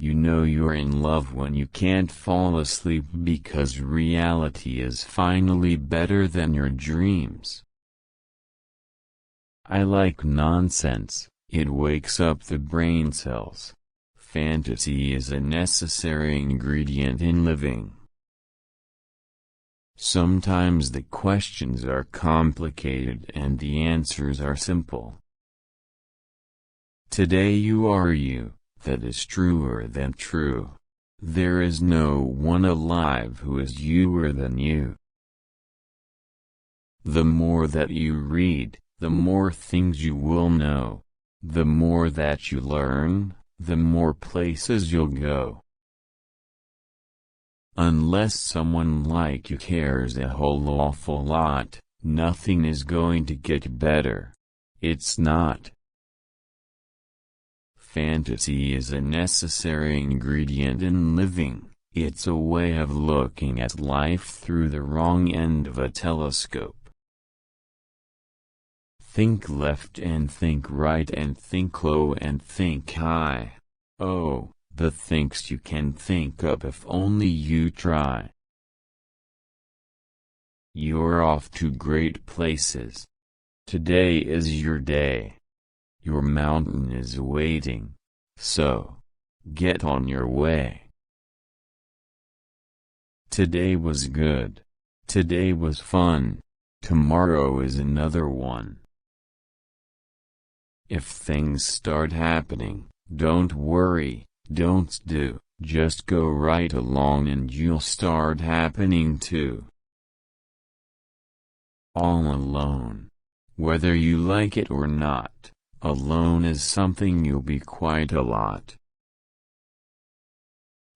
You know you're in love when you can't fall asleep because reality is finally better than your dreams. I like nonsense, it wakes up the brain cells. Fantasy is a necessary ingredient in living. Sometimes the questions are complicated and the answers are simple. Today you are you, that is truer than true. There is no one alive who is youer than you. The more that you read, the more things you will know. The more that you learn, the more places you'll go. Unless someone like you cares a whole awful lot, nothing is going to get better. It's not. Fantasy is a necessary ingredient in living. It's a way of looking at life through the wrong end of a telescope. Think left and think right and think low and think high. Oh, the things you can think up if only you try. You're off to great places. Today is your day. Your mountain is waiting. So, get on your way. Today was good. Today was fun. Tomorrow is another one. If things start happening, don't worry, don't do, just go right along and you'll start happening too. All alone. Whether you like it or not, alone is something you'll be quite a lot.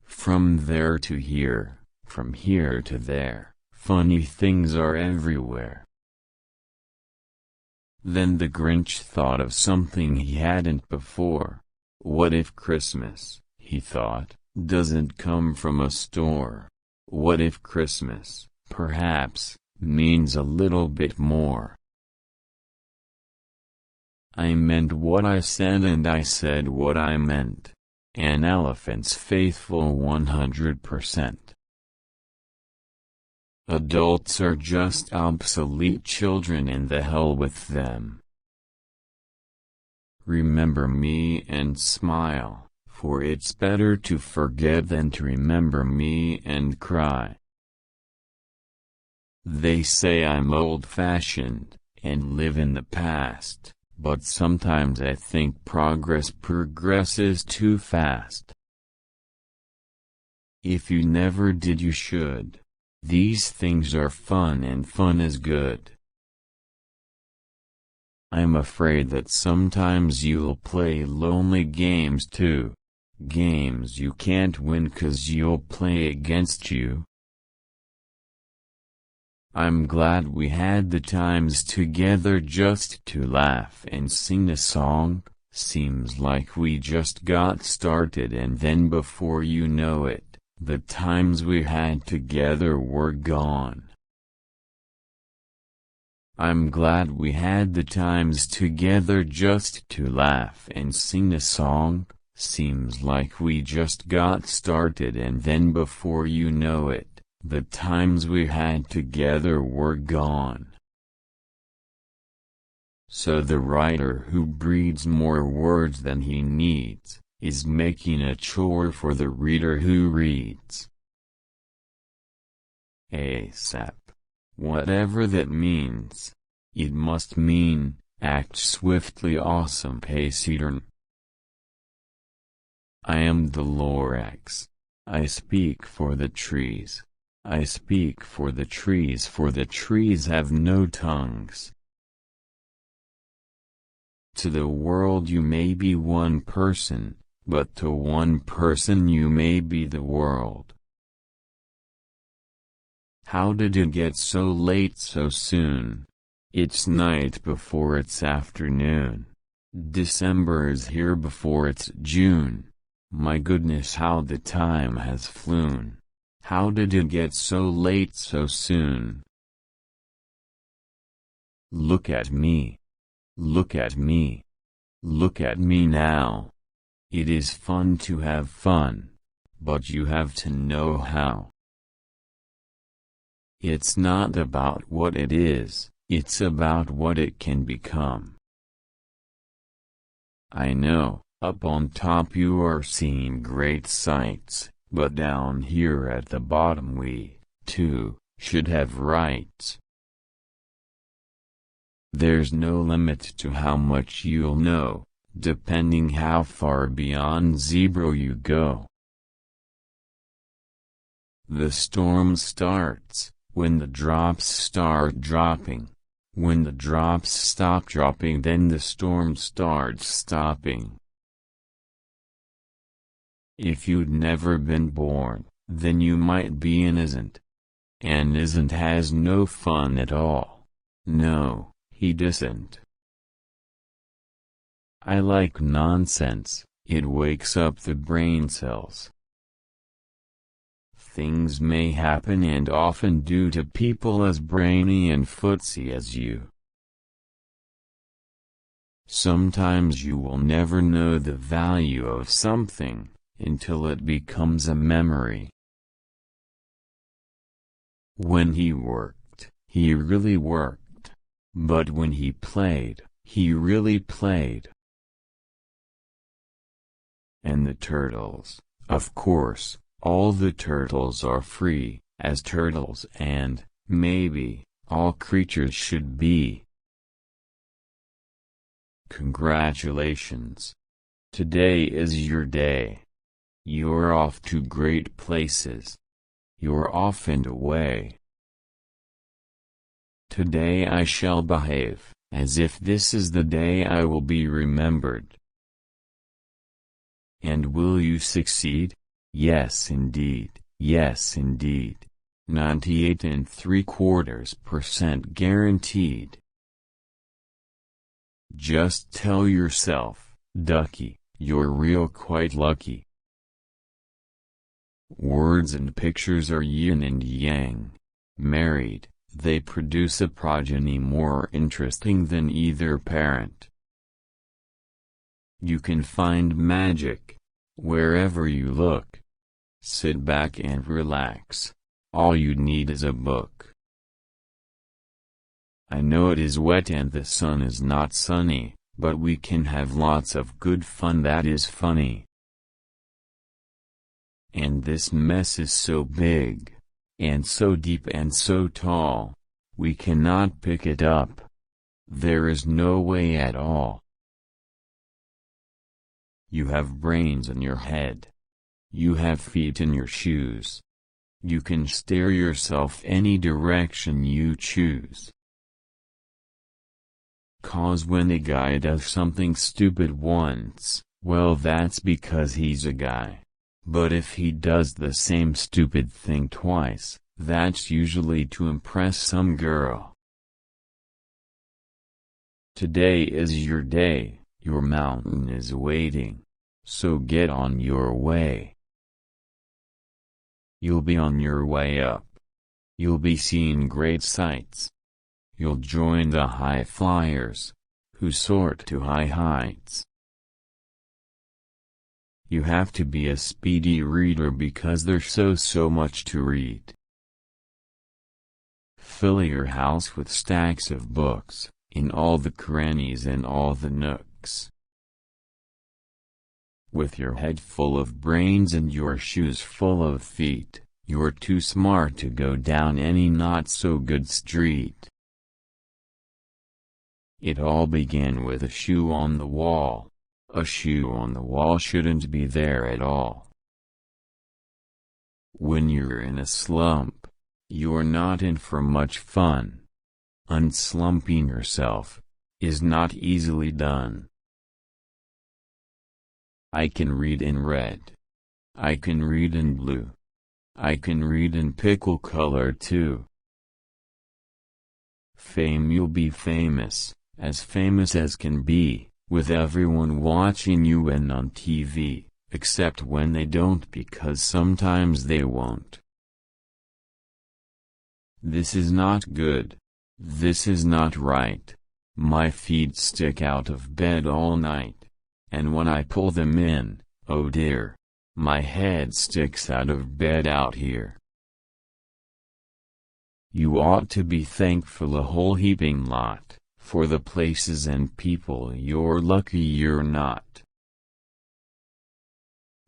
From there to here, from here to there, funny things are everywhere. Then the Grinch thought of something he hadn't before. What if Christmas, he thought, doesn't come from a store? What if Christmas, perhaps, means a little bit more? I meant what I said and I said what I meant. An elephant's faithful 100%. Adults are just obsolete children and the hell with them. Remember me and smile, for it's better to forget than to remember me and cry. They say I'm old-fashioned, and live in the past, but sometimes I think progress progresses too fast. If you never did you should. These things are fun and fun is good. I'm afraid that sometimes you'll play lonely games too. Games you can't win 'cause you'll play against you. I'm glad we had the times together just to laugh and sing a song. Seems like we just got started and then before you know it, the times we had together were gone. I'm glad we had the times together just to laugh and sing a song. Seems like we just got started and then before you know it, the times we had together were gone. So the writer who breeds more words than he needs is making a chore for the reader who reads. ASAP. Whatever that means. It must mean, act swiftly awesome pace eater. I am the Lorax. I speak for the trees. I speak for the trees have no tongues. To the world you may be one person, but to one person you may be the world. How did it get so late so soon? It's night before it's afternoon. December is here before it's June. My goodness, how the time has flown. How did it get so late so soon? Look at me. Look at me. Look at me now. It is fun to have fun, but you have to know how. It's not about what it is, it's about what it can become. I know, up on top you are seeing great sights, but down here at the bottom we, too, should have rights. There's no limit to how much you'll know, depending how far beyond zero you go. The storm starts when the drops start dropping. When the drops stop dropping, then the storm starts stopping. If you'd never been born, then you might be an isn't. And isn't has no fun at all. No, he doesn't. I like nonsense, it wakes up the brain cells. Things may happen and often do to people as brainy and footsy as you. Sometimes you will never know the value of something until it becomes a memory. When he worked, he really worked. But when he played, he really played. And the turtles, of course, all the turtles are free, as turtles and, maybe, all creatures should be. Congratulations. Today is your day. You're off to great places. You're off and away. Today I shall behave, as if this is the day I will be remembered. And will you succeed? Yes indeed, yes indeed. 98.75% guaranteed. Just tell yourself, ducky, you're real quite lucky. Words and pictures are yin and yang. Married, they produce a progeny more interesting than either parent. You can find magic wherever you look. Sit back and relax. All you need is a book. I know it is wet and the sun is not sunny, but we can have lots of good fun that is funny. And this mess is so big, and so deep and so tall, we cannot pick it up. There is no way at all. You have brains in your head. You have feet in your shoes. You can steer yourself any direction you choose. 'Cause when a guy does something stupid once, well that's because he's a guy. But if he does the same stupid thing twice, that's usually to impress some girl. Today is your day, your mountain is waiting. So get on your way. You'll be on your way up. You'll be seeing great sights. You'll join the high flyers, who soar to high heights. You have to be a speedy reader because there's so much to read. Fill your house with stacks of books, in all the crannies and all the nooks. With your head full of brains and your shoes full of feet, you're too smart to go down any not-so-good street. It all began with a shoe on the wall. A shoe on the wall shouldn't be there at all. When you're in a slump, you're not in for much fun. Unslumping yourself is not easily done. I can read in red. I can read in blue. I can read in pickle color too. Fame, you'll be famous as can be, with everyone watching you and on TV, except when they don't, because sometimes they won't. This is not good. This is not right. My feet stick out of bed all night. and when I pull them in, oh dear, my head sticks out of bed out here. You ought to be thankful a whole heaping lot, for the places and people you're lucky you're not.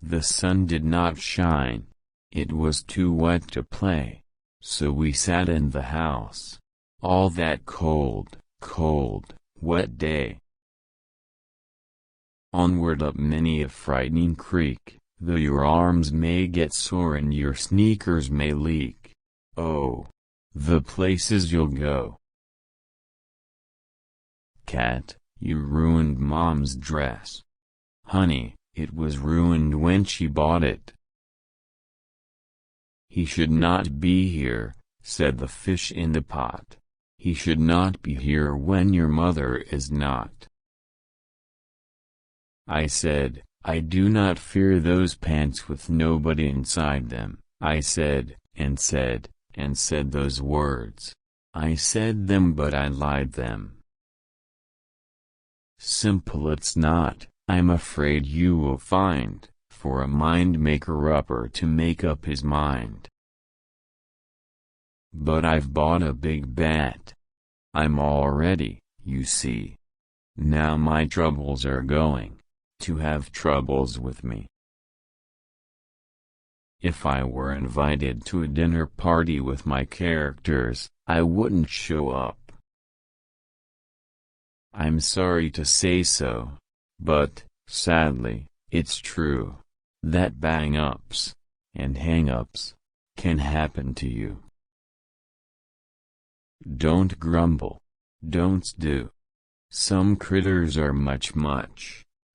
The sun did not shine. It was too wet to play. So we sat in the house. All that cold, wet day. Onward up many a frightening creek, though your arms may get sore and your sneakers may leak. Oh, the places you'll go. Cat, you ruined Mom's dress. Honey, it was ruined when she bought it. He should not be here, said the fish in the pot. He should not be here when your mother is not. I said, I do not fear those pants with nobody inside them. I said, and said those words. I said them but I lied them. Simple it's not, I'm afraid you will find, for a mind-maker-upper to make up his mind. But I've bought a big bat. I'm all ready, you see. Now my troubles are going to have troubles with me. If I were invited to a dinner party with my characters, I wouldn't show up. I'm sorry to say so, but, sadly, it's true, that bang-ups and hang-ups can happen to you. Don't grumble. Don't stew. Some critters are much,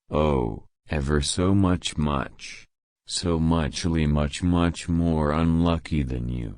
oh, ever so much, so much more unlucky than you.